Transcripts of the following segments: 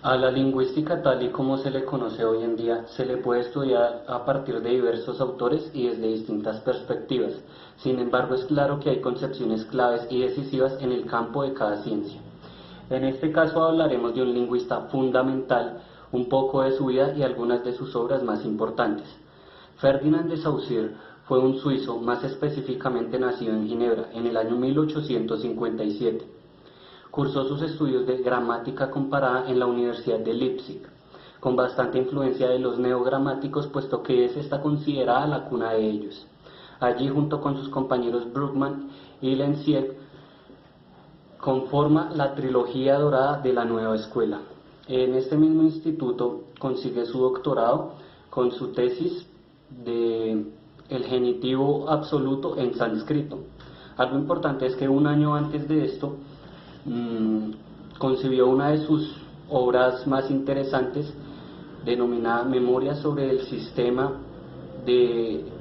A la lingüística tal y como se le conoce hoy en día se le puede estudiar a partir de diversos autores y desde distintas perspectivas. Sin embargo, es claro que hay concepciones claves y decisivas en el campo de cada ciencia. En este caso hablaremos de un lingüista fundamental, un poco de su vida y algunas de sus obras más importantes. Ferdinand de Saussure fue un suizo, más específicamente nacido en Ginebra, en el año 1857. Cursó sus estudios de gramática comparada en la Universidad de Leipzig, con bastante influencia de los neogramáticos, puesto que es esta considerada la cuna de ellos. Allí, junto con sus compañeros Bruckmann y Lenzier, conforma la trilogía dorada de la nueva escuela. En este mismo instituto consigue su doctorado con su tesis de el genitivo absoluto en sánscrito. Algo importante es que un año antes de esto concibió una de sus obras más interesantes denominada Memoria sobre el sistema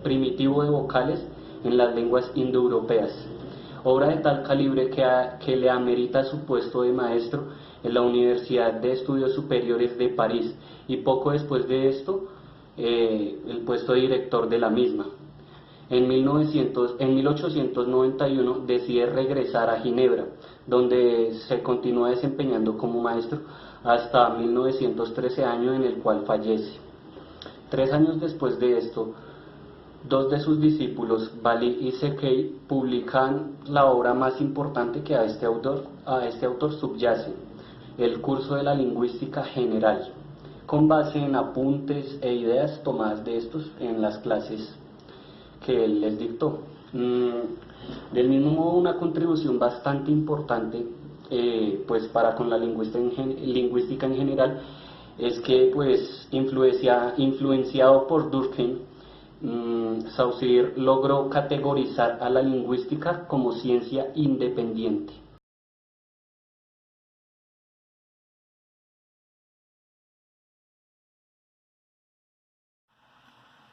primitivo de vocales en las lenguas indoeuropeas, obra de tal calibre que le amerita su puesto de maestro en la Universidad de Estudios Superiores de París y poco después de esto el puesto de director de la misma. En 1891 decide regresar a Ginebra, donde se continúa desempeñando como maestro hasta 1913, año en el cual fallece. 3 años después de esto, dos de sus discípulos, Bali y Sekei, publican la obra más importante que a este autor subyace, el curso de la lingüística general, con base en apuntes e ideas tomadas de estos en las clases que él les dictó. Del mismo modo, una contribución bastante importante pues para con la lingüística en general es que pues influenciado por Durkheim, Saussure logró categorizar a la lingüística como ciencia independiente.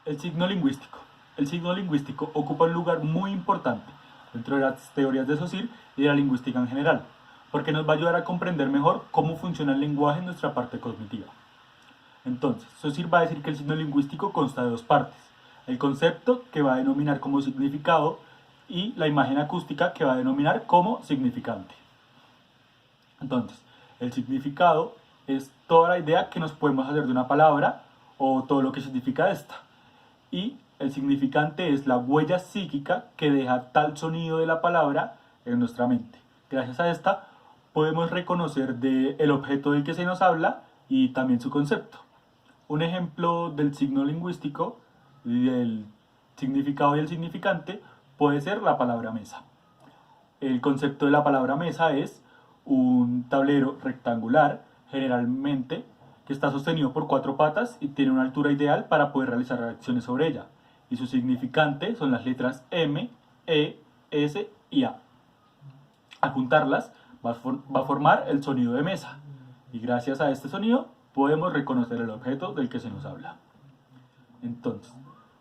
El signo lingüístico. El signo lingüístico ocupa un lugar muy importante dentro de las teorías de Saussure y de la lingüística en general, porque nos va a ayudar a comprender mejor cómo funciona el lenguaje en nuestra parte cognitiva. Entonces, Saussure va a decir que el signo lingüístico consta de dos partes: el concepto, que va a denominar como significado, y la imagen acústica, que va a denominar como significante. Entonces, el significado es toda la idea que nos podemos hacer de una palabra o todo lo que significa esta. Y el significante es la huella psíquica que deja tal sonido de la palabra en nuestra mente. Gracias a esta podemos reconocer el objeto del que se nos habla y también su concepto. Un ejemplo del signo lingüístico, del significado y el significante, puede ser la palabra mesa. El concepto de la palabra mesa es un tablero rectangular, generalmente, que está sostenido por 4 patas y tiene una altura ideal para poder realizar acciones sobre ella. Y su significante son las letras M, E, S y A. Al juntarlas va a formar el sonido de mesa. Y gracias a este sonido podemos reconocer el objeto del que se nos habla. Entonces,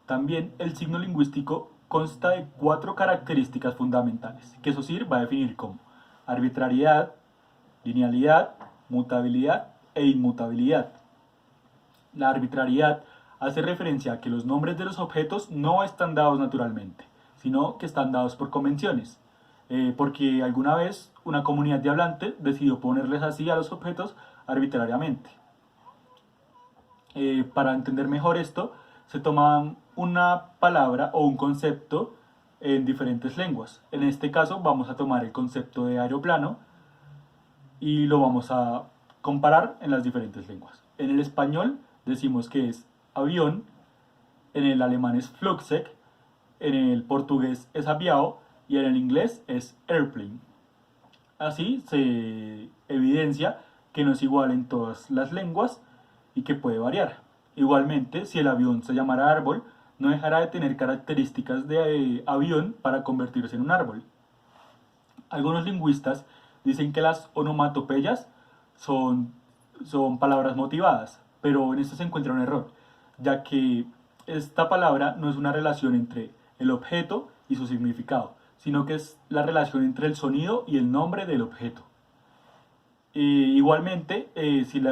también el signo lingüístico consta de 4 características fundamentales, que Saussure va a definir como arbitrariedad, linealidad, mutabilidad e inmutabilidad. La arbitrariedad hace referencia a que los nombres de los objetos no están dados naturalmente, sino que están dados por convenciones, porque alguna vez una comunidad de hablantes decidió ponerles así a los objetos arbitrariamente. Para entender mejor esto, se toma una palabra o un concepto en diferentes lenguas. En este caso vamos a tomar el concepto de aeroplano y lo vamos a comparar en las diferentes lenguas. En el español decimos que es avión, en el alemán es Flugzeug, en el portugués es aviao y en el inglés es airplane. Así se evidencia que no es igual en todas las lenguas y que puede variar. Igualmente, si el avión se llamara árbol, no dejará de tener características de avión para convertirse en un árbol. Algunos lingüistas dicen que las onomatopeyas son palabras motivadas, pero en esto se encuentra un error, ya que esta palabra no es una relación entre el objeto y su significado, sino que es la relación entre el sonido y el nombre del objeto. Igualmente,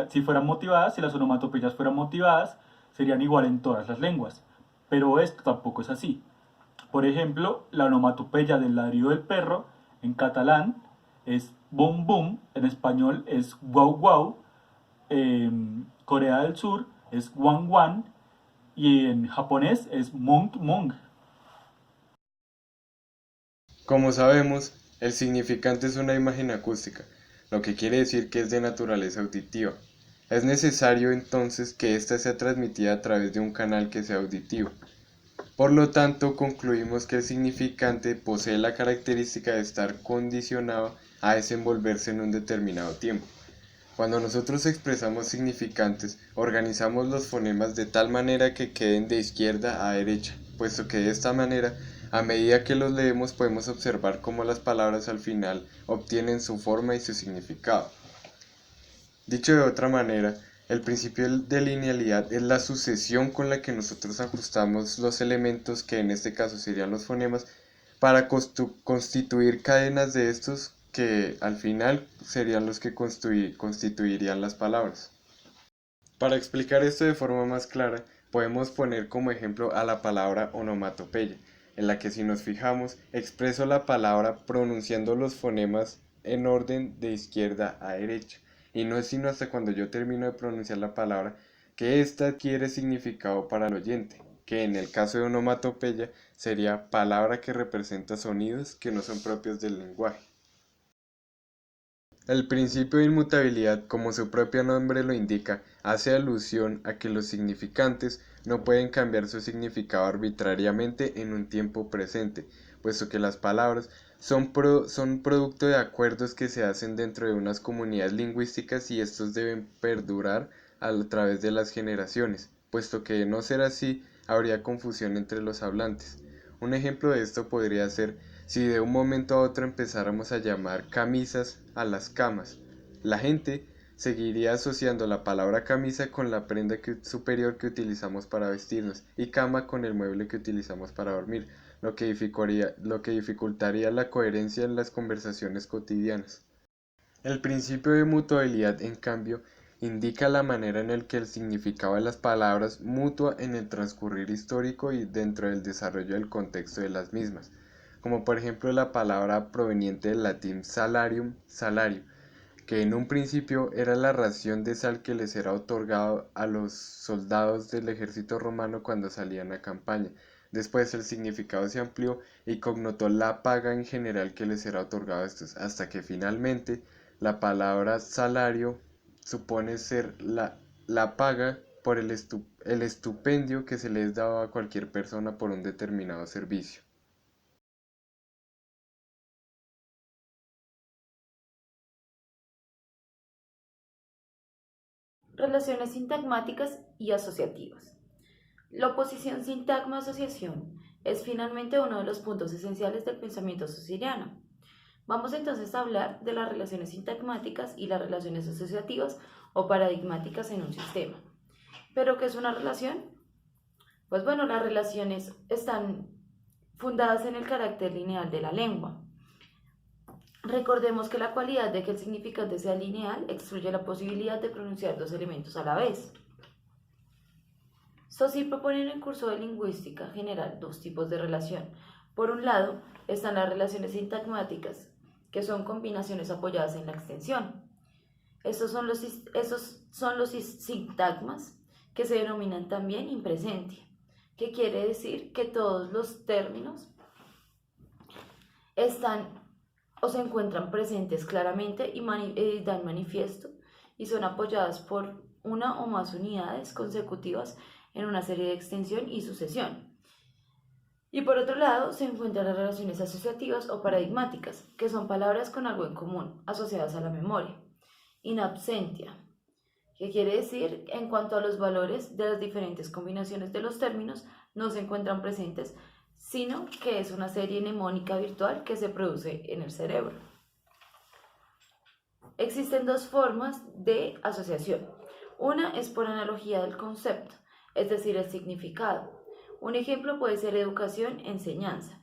si fueran motivadas, si las onomatopeyas fueran motivadas, serían igual en todas las lenguas. Pero esto tampoco es así. Por ejemplo, la onomatopeya del ladrido del perro en catalán es bum bum, en español es guau guau, en Corea del Sur es wan wan y en japonés es mong mong. Como sabemos, el significante es una imagen acústica, lo que quiere decir que es de naturaleza auditiva. Es necesario entonces que ésta sea transmitida a través de un canal que sea auditivo. Por lo tanto, concluimos que el significante posee la característica de estar condicionado a desenvolverse en un determinado tiempo. Cuando nosotros expresamos significantes, organizamos los fonemas de tal manera que queden de izquierda a derecha, puesto que de esta manera, a medida que los leemos, podemos observar cómo las palabras al final obtienen su forma y su significado. Dicho de otra manera, el principio de linealidad es la sucesión con la que nosotros ajustamos los elementos, que en este caso serían los fonemas, para constituir cadenas de estos que al final serían los que constituirían las palabras. Para explicar esto de forma más clara, podemos poner como ejemplo a la palabra onomatopeya, en la que si nos fijamos, expreso la palabra pronunciando los fonemas en orden de izquierda a derecha, y no es sino hasta cuando yo termino de pronunciar la palabra que ésta adquiere significado para el oyente, que en el caso de onomatopeya sería palabra que representa sonidos que no son propios del lenguaje. El principio de inmutabilidad, como su propio nombre lo indica, hace alusión a que los significantes no pueden cambiar su significado arbitrariamente en un tiempo presente, puesto que las palabras son producto de acuerdos que se hacen dentro de unas comunidades lingüísticas y estos deben perdurar a través de las generaciones, puesto que de no ser así habría confusión entre los hablantes. Un ejemplo de esto podría ser si de un momento a otro empezáramos a llamar camisas a las camas. La gente seguiría asociando la palabra camisa con la prenda superior que utilizamos para vestirnos y cama con el mueble que utilizamos para dormir, lo que dificultaría la coherencia en las conversaciones cotidianas. El principio de mutabilidad, en cambio, indica la manera en la que el significado de las palabras mutua en el transcurrir histórico y dentro del desarrollo del contexto de las mismas, como por ejemplo la palabra proveniente del latín salarium, salario, que en un principio era la ración de sal que les era otorgado a los soldados del ejército romano cuando salían a campaña. Después el significado se amplió y connotó la paga en general que les era otorgado a estos, hasta que finalmente la palabra salario supone ser la paga por el estupendio que se les daba a cualquier persona por un determinado servicio. Relaciones sintagmáticas y asociativas. La oposición sintagma-asociación es finalmente uno de los puntos esenciales del pensamiento saussuriano. Vamos entonces a hablar de las relaciones sintagmáticas y las relaciones asociativas o paradigmáticas en un sistema. ¿Pero qué es una relación? Pues bueno, las relaciones están fundadas en el carácter lineal de la lengua. Recordemos que la cualidad de que el significante sea lineal excluye la posibilidad de pronunciar dos elementos a la vez. Saussure propone en el curso de lingüística general dos tipos de relación. Por un lado, están las relaciones sintagmáticas, que son combinaciones apoyadas en la extensión. Estos son los sintagmas que se denominan también impresentia, que quiere decir que todos los términos están o se encuentran presentes claramente y dan manifiesto y son apoyadas por una o más unidades consecutivas en una serie de extensión y sucesión. Y por otro lado, se encuentran las relaciones asociativas o paradigmáticas, que son palabras con algo en común, asociadas a la memoria. In absentia, que quiere decir en cuanto a los valores de las diferentes combinaciones de los términos no se encuentran presentes, sino que es una serie mnemónica virtual que se produce en el cerebro. Existen dos formas de asociación. Una es por analogía del concepto, es decir, el significado. Un ejemplo puede ser educación, enseñanza,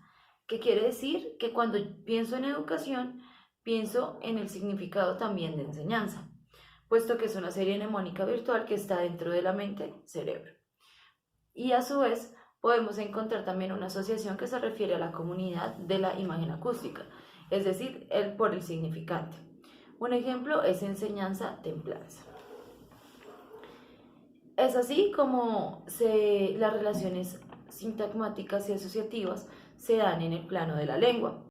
que quiere decir que cuando pienso en educación, pienso en el significado también de enseñanza, puesto que es una serie mnemónica virtual que está dentro de la mente-cerebro. Y a su vez, podemos encontrar también una asociación que se refiere a la comunidad de la imagen acústica, es decir, por el significante. Un ejemplo es enseñanza-templanza. Es así como las relaciones sintagmáticas y asociativas se dan en el plano de la lengua.